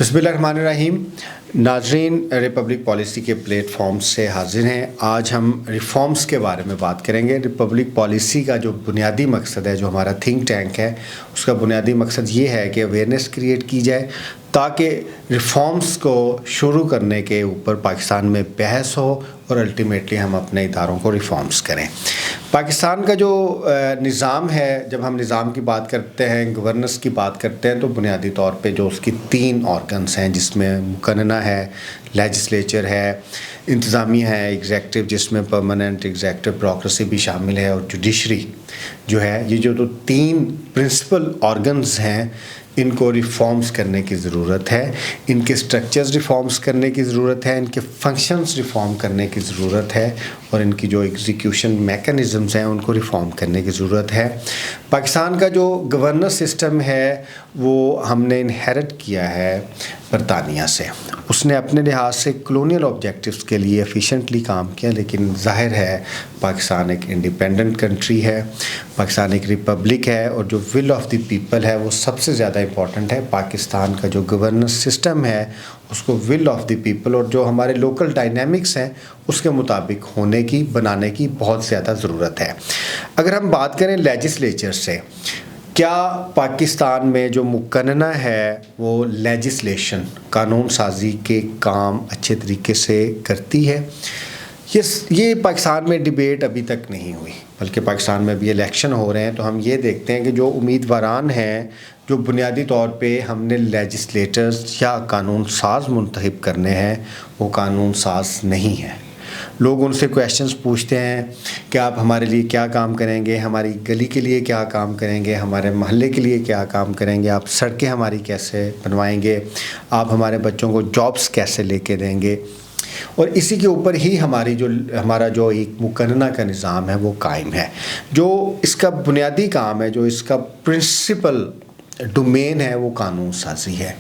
بسم اللہ الرحمن الرحیم. ناظرین، ریپبلک پالیسی کے پلیٹ فارم سے حاضر ہیں. آج ہم ریفارمز کے بارے میں بات کریں گے. ریپبلک پالیسی کا جو بنیادی مقصد ہے، جو ہمارا تھنک ٹینک ہے، اس کا بنیادی مقصد یہ ہے کہ اویئرنیس کریٹ کی جائے تاکہ ریفارمز کو شروع کرنے کے اوپر پاکستان میں بحث ہو اور الٹیمیٹلی ہم اپنے اداروں کو ریفارمز کریں. پاکستان کا جو نظام ہے، جب ہم نظام کی بات کرتے ہیں، گورننس کی بات کرتے ہیں، تو بنیادی طور پہ جو اس کی 3 آرگنز ہیں، جس میں مقننہ ہے، لیجسلیچر ہے، انتظامیہ ہے، ایگزیکٹو، جس میں پرماننٹ ایگزیکٹو بیوروکریسی بھی شامل ہے، اور جوڈیشری جو ہے، یہ جو 3 پرنسپل آرگنز ہیں، ان کو ریفارمز کرنے کی ضرورت ہے. ان کے سٹرکچرز ریفارمز کرنے کی ضرورت ہے، ان کے فنکشنز ریفارم کرنے کی ضرورت ہے، اور ان کی جو ایگزیکیوشن میکانزمز ہیں ان کو ریفارم کرنے کی ضرورت ہے. پاکستان کا جو گورننس سسٹم ہے وہ ہم نے انہیرٹ کیا ہے برطانیہ سے. اس نے اپنے لحاظ سے کلونیل آبجیکٹیوز کے لیے ایفیشینٹلی کام کیا، لیکن ظاہر ہے پاکستان ایک انڈیپینڈنٹ کنٹری ہے، پاکستان ایک ریپبلک ہے، اور جو ول آف دی پیپل ہے وہ سب سے زیادہ امپورٹنٹ ہے. پاکستان کا جو گورننس سسٹم ہے اس کو ول آف دی پیپل اور جو ہمارے لوکل ڈائنامکس ہیں اس کے مطابق بنانے کی بہت زیادہ ضرورت ہے. اگر ہم بات کریں لیجسلیچر سے، کیا پاکستان میں جو مقننہ ہے وہ لیجسلیشن، قانون سازی کے کام اچھے طریقے سے کرتی ہے؟ یہ پاکستان میں ڈیبیٹ ابھی تک نہیں ہوئی، بلکہ پاکستان میں ابھی الیکشن ہو رہے ہیں تو ہم یہ دیکھتے ہیں کہ جو امیدواران ہیں، جو بنیادی طور پہ ہم نے لیجسلیٹرز یا قانون ساز منتخب کرنے ہیں، وہ قانون ساز نہیں ہیں. لوگ ان سے کویشچنز پوچھتے ہیں کہ آپ ہمارے لیے کیا کام کریں گے، ہماری گلی کے لیے کیا کام کریں گے، ہمارے محلے کے لیے کیا کام کریں گے، آپ سڑکیں ہماری کیسے بنوائیں گے، آپ ہمارے بچوں کو جابس کیسے لے کے دیں گے. اور اسی کے اوپر ہی ہمارا جو ایک مقننہ کا نظام ہے وہ قائم ہے. جو اس کا بنیادی کام ہے، جو اس کا پرنسپل ڈومین ہے، وہ قانون سازی ہے.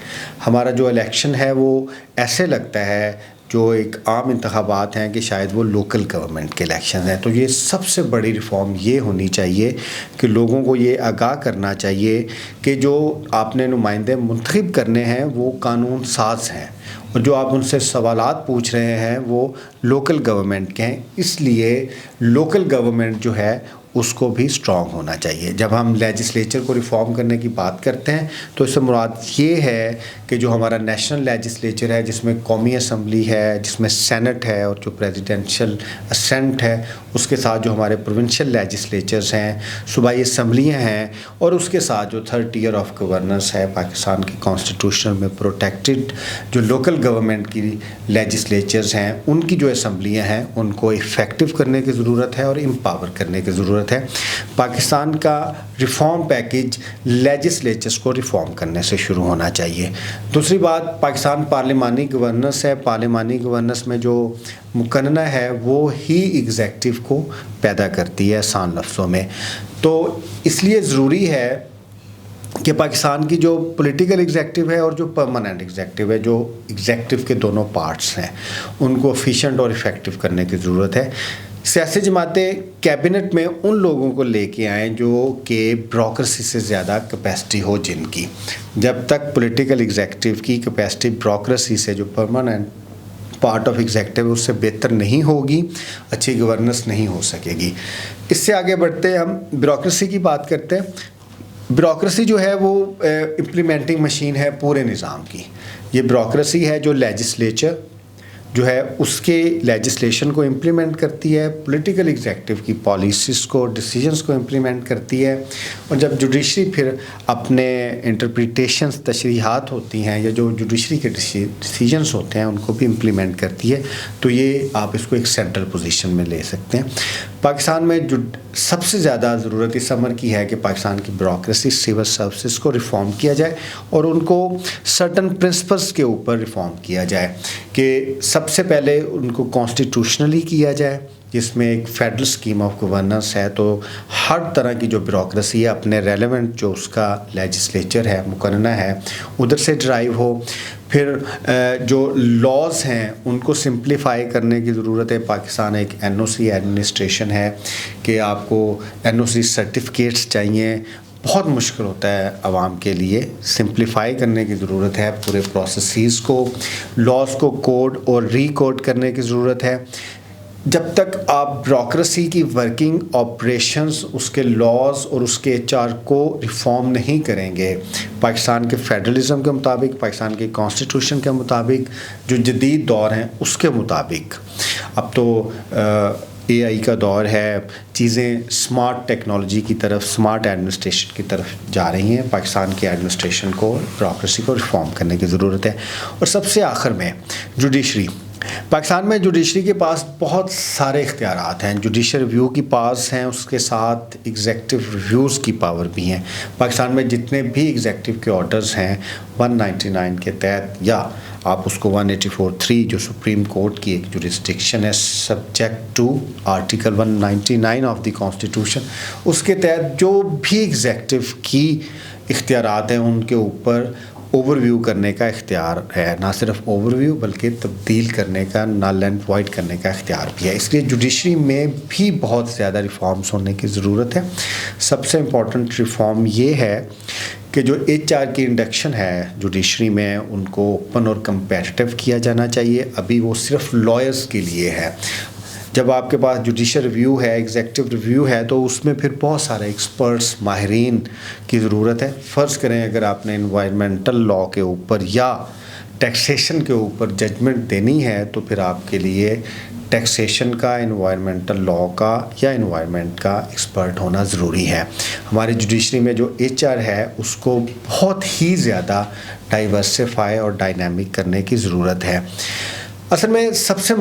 ہمارا جو الیکشن ہے وہ ایسے لگتا ہے جو ایک عام انتخابات ہیں کہ شاید وہ لوکل گورنمنٹ کے الیکشن ہیں. تو یہ سب سے بڑی ریفارم یہ ہونی چاہیے کہ لوگوں کو یہ آگاہ کرنا چاہیے کہ جو آپ نے نمائندے منتخب کرنے ہیں وہ قانون ساز ہیں، اور جو آپ ان سے سوالات پوچھ رہے ہیں وہ لوکل گورنمنٹ کے ہیں. اس لیے لوکل گورنمنٹ جو ہے اس کو بھی اسٹرانگ ہونا چاہیے. جب ہم لیجسلیچر کو ریفارم کرنے کی بات کرتے ہیں تو اس سے مراد یہ ہے کہ جو ہمارا نیشنل لیجسلیچر ہے، جس میں قومی اسمبلی ہے، جس میں سینٹ ہے، اور جو پریزیڈنشل اسینٹ ہے، اس کے ساتھ جو ہمارے پروونشل لیجسلیچرز ہیں، صوبائی اسمبلیاں ہیں، اور اس کے ساتھ جو 3rd ٹیئر آف گورننس ہے پاکستان کی کانسٹیٹیوشن میں پروٹیکٹڈ، جو لوکل گورنمنٹ کی لیجسلیچرز ہیں، ان کی جو اسمبلیاں ہیں ان کو افیکٹو کرنے کی ضرورت ہے اور امپاور کرنے کی ضرورت ہے. پاکستان کا ریفارم پیکج لیجسلیچرز کو ریفارم کرنے سے شروع ہونا چاہیے. دوسری بات، پاکستان پارلیمانی گورننس ہے. پارلیمانی گورننس میں جو مقننہ ہے وہ ہی ایگزیکٹو کو پیدا کرتی ہے، آسان لفظوں میں. تو اس لیے ضروری ہے کہ پاکستان کی جو پولیٹیکل ایگزیکٹو ہے اور جو پرماننٹ ایگزیکٹو ہے، جو ایگزیکٹو کے دونوں پارٹس ہیں، ان کو ایفیشینٹ اور افیکٹو کرنے کی ضرورت ہے. سیاسی جماعتیں کیبنٹ میں ان لوگوں کو لے کے آئیں جو کہ بیوروکریسی سے زیادہ کیپیسٹی ہو جن کی. جب تک پولیٹیکل ایگزیکٹو کی کیپیسٹی بیوروکریسی سے، جو پرماننٹ پارٹ آف ایگزیکٹو اس سے بہتر نہیں ہوگی، اچھی گورننس نہیں ہو سکے گی. اس سے آگے بڑھتے ہیں، ہم بیوروکریسی کی بات کرتے ہیں. بیوروکریسی جو ہے وہ امپلیمنٹنگ مشین ہے پورے نظام کی. یہ بیوروکریسی ہے جو لیجسلیچر جو ہے اس کے لیجسلیشن کو امپلیمنٹ کرتی ہے، پولیٹیکل ایگزیکٹو کی پالیسیز کو، ڈیسیجنز کو امپلیمنٹ کرتی ہے، اور جب جوڈیشری پھر اپنے انٹرپریٹیشنز، تشریحات ہوتی ہیں، یا جو جوڈیشری کے ڈیسیجنز ہوتے ہیں ان کو بھی امپلیمنٹ کرتی ہے. تو یہ آپ اس کو ایک سینٹرل پوزیشن میں لے سکتے ہیں. پاکستان میں جو سب سے زیادہ ضرورت اس امر کی ہے کہ پاکستان کی بیوروکریسی، سول سروسز کو ریفارم کیا جائے، اور ان کو سرٹن پرنسپلز کے اوپر ریفارم کیا جائے. کہ سب سے پہلے ان کو کانسٹیٹیوشنلی کیا جائے، جس میں ایک فیڈرل اسکیم آف گورننس ہے، تو ہر طرح کی جو بیوروکریسی ہے اپنے ریلیونٹ جو اس کا لیجسلیچر ہے، مقننہ ہے، ادھر سے ڈرائیو ہو. پھر جو لاز ہیں ان کو سمپلیفائی کرنے کی ضرورت ہے. پاکستان ایک این او سی ایڈمنسٹریشن ہے کہ آپ کو این او سی سرٹیفکیٹس چاہیے، بہت مشکل ہوتا ہے عوام کے لیے. سمپلیفائی کرنے کی ضرورت ہے پورے پروسیسز کو, لاز کو کوڈ اور ری کوڈ کرنے کی ضرورت ہے. جب تک آپ بیوروکریسی کی ورکنگ آپریشنز, اس کے لاز اور اس کے HR کو ریفارم نہیں کریں گے پاکستان کے فیڈرلزم کے مطابق, پاکستان کے کانسٹیٹیوشن کے مطابق, جو جدید دور ہیں اس کے مطابق. اب تو AI کا دور ہے, چیزیں اسمارٹ ٹیکنالوجی کی طرف, اسمارٹ ایڈمنسٹریشن کی طرف جا رہی ہیں. پاکستان کی ایڈمنسٹریشن کو, بیوروکریسی کو ریفارم کرنے کی ضرورت ہے. اور سب سے آخر میں جوڈیشری. پاکستان میں جوڈیشری کے پاس بہت سارے اختیارات ہیں. جوڈیشل ریویو کی پاس ہیں, اس کے ساتھ ایگزیکٹو ریویوز کی پاور بھی ہیں. پاکستان میں جتنے بھی ایگزیکٹو کے آرڈرز ہیں 199 کے تحت, یا آپ اس کو 184(3) جو سپریم کورٹ کی ایک جورسڈکشن ہے subject to article 199 of the constitution, اس کے تحت جو بھی ایگزیکٹو کی اختیارات ہیں ان کے اوپر اوور ویو کرنے کا اختیار ہے. نہ صرف اوور ویو بلکہ تبدیل کرنے کا, نل اینڈ وائڈ کرنے کا اختیار بھی ہے. اس لیے جوڈیشری میں بھی بہت زیادہ ریفارمز ہونے کی ضرورت ہے. سب سے امپورٹنٹ ریفارم یہ ہے کہ جو HR کی انڈکشن ہے جوڈیشری میں, ان کو اوپن اور کمپیٹیٹو کیا جانا چاہیے. ابھی وہ صرف لائرز کے لیے ہے. جب آپ کے پاس جوڈیشل ریویو ہے, ایگزیکٹو ریویو ہے, تو اس میں پھر بہت سارے ایکسپرٹس, ماہرین کی ضرورت ہے. فرض کریں اگر آپ نے انوائرمنٹل لاء کے اوپر یا ٹیکسیشن کے اوپر ججمنٹ دینی ہے, تو پھر آپ کے لیے ٹیکسیشن کا, انوائرمنٹل لاء کا یا انوائرمنٹ کا ایکسپرٹ ہونا ضروری ہے. ہماری جوڈیشری میں جو HR ہے اس کو بہت ہی زیادہ ڈائیورسفائی اور ڈائنامک کرنے کی ضرورت ہے. اصل میں سب سے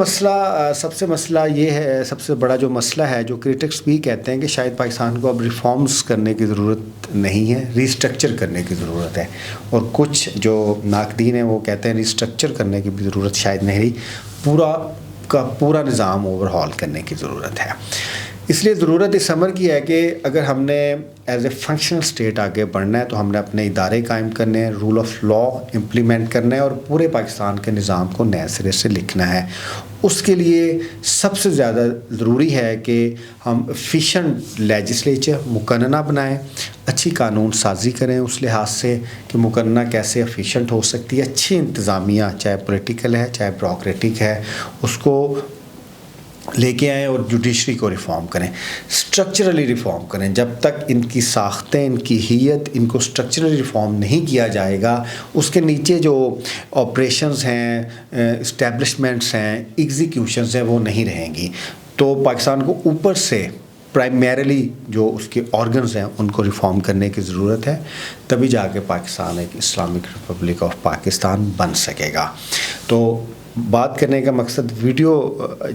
مسئلہ یہ ہے, سب سے بڑا جو مسئلہ ہے, جو کرٹکس بھی کہتے ہیں کہ شاید پاکستان کو اب ریفارمز کرنے کی ضرورت نہیں ہے, ریسٹرکچر کرنے کی ضرورت ہے. اور کچھ جو ناقدین ہیں وہ کہتے ہیں ریسٹرکچر کرنے کی بھی ضرورت شاید نہیں, پورا کا پورا نظام اوور ہال کرنے کی ضرورت ہے. اس لیے ضرورت اس امر کی ہے کہ اگر ہم نے ایز اے فنکشنل اسٹیٹ آگے بڑھنا ہے تو ہم نے اپنے ادارے قائم کرنے ہیں, رول آف لاء امپلیمنٹ کرنا ہے اور پورے پاکستان کے نظام کو نئے سرے سے لکھنا ہے. اس کے لیے سب سے زیادہ ضروری ہے کہ ہم ایفیشینٹ لیجسلیچر, مقننہ بنائیں, اچھی قانون سازی کریں اس لحاظ سے کہ مقننہ کیسے ایفیشینٹ ہو سکتی ہے. اچھی انتظامیہ, چاہے پولیٹیکل ہے چاہے بیوروکریٹک ہے, اس کو لے کے آئیں اور جوڈیشری کو ریفارم کریں, اسٹرکچرلی ریفارم کریں. جب تک ان کی ساختیں, ان کی حیت, ان کو اسٹرکچرلی ریفارم نہیں کیا جائے گا, اس کے نیچے جو آپریشنز ہیں, اسٹیبلشمنٹس ہیں, ایگزیکیوشنز ہیں, وہ نہیں رہیں گی. تو پاکستان کو اوپر سے پرائمریلی جو اس کے آرگنز ہیں ان کو ریفارم کرنے کی ضرورت ہے, تبھی جا کے پاکستان ایک اسلامک ریپبلک آف پاکستان بن سکے گا. تو بات کرنے کا مقصد, ویڈیو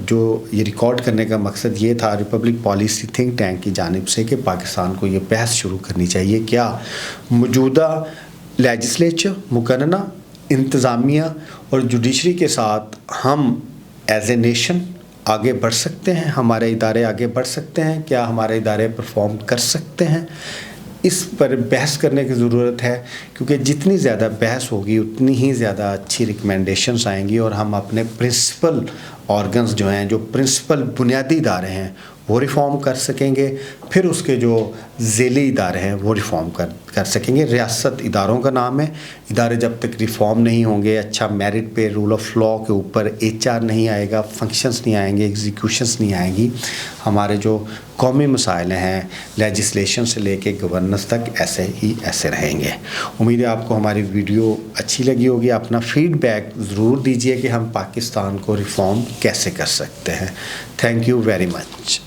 جو یہ ریکارڈ کرنے کا مقصد یہ تھا ریپبلک پالیسی تھنک ٹینک کی جانب سے کہ پاکستان کو یہ بحث شروع کرنی چاہیے کیا موجودہ لیجسلیچر, مقننہ, انتظامیہ اور جوڈیشری کے ساتھ ہم ایز اے نیشن آگے بڑھ سکتے ہیں, ہمارے ادارے آگے بڑھ سکتے ہیں, کیا ہمارے ادارے پرفارم کر سکتے ہیں. اس پر بحث کرنے کی ضرورت ہے, کیونکہ جتنی زیادہ بحث ہوگی اتنی ہی زیادہ اچھی ریکمنڈیشنز آئیں گی اور ہم اپنے پرنسپل آرگنز جو ہیں, جو پرنسپل بنیادی ادارے ہیں وہ ریفارم کر سکیں گے. پھر اس کے جو ذیلی ادارے ہیں وہ ریفارم کر سکیں گے. ریاست اداروں کا نام ہے, ادارے جب تک ریفارم نہیں ہوں گے, اچھا میرٹ پہ, رول آف لاء کے اوپر HR نہیں آئے گا, فنکشنز نہیں آئیں گے, ایگزیکیوشنز نہیں آئیں گی, ہمارے جو قومی مسائل ہیں لیجسلیشن سے لے کے گورننس تک ایسے رہیں گے. امید ہے آپ کو ہماری ویڈیو اچھی لگی ہوگی. اپنا فیڈ بیک ضرور دیجیے کہ ہم پاکستان کو ریفارم کیسے کر سکتے ہیں. Thank you very much.